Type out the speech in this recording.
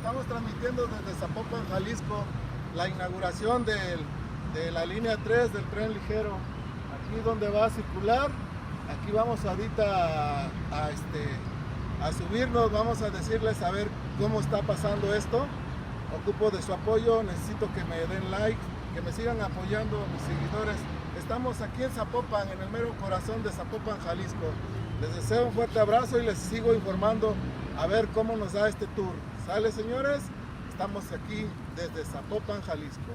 estamos transmitiendo desde Zapopan, Jalisco, la inauguración de la línea 3 del tren ligero. Aquí donde va a circular, aquí vamos ahorita a subirnos, vamos a decirles a ver cómo está pasando esto. Ocupo de su apoyo, necesito que me den like, que me sigan apoyando mis seguidores. Estamos aquí en Zapopan, en el mero corazón de Zapopan, Jalisco. Les deseo un fuerte abrazo y les sigo informando a ver cómo nos da este tour. ¿Sale, señores? Estamos aquí desde Zapopan, Jalisco.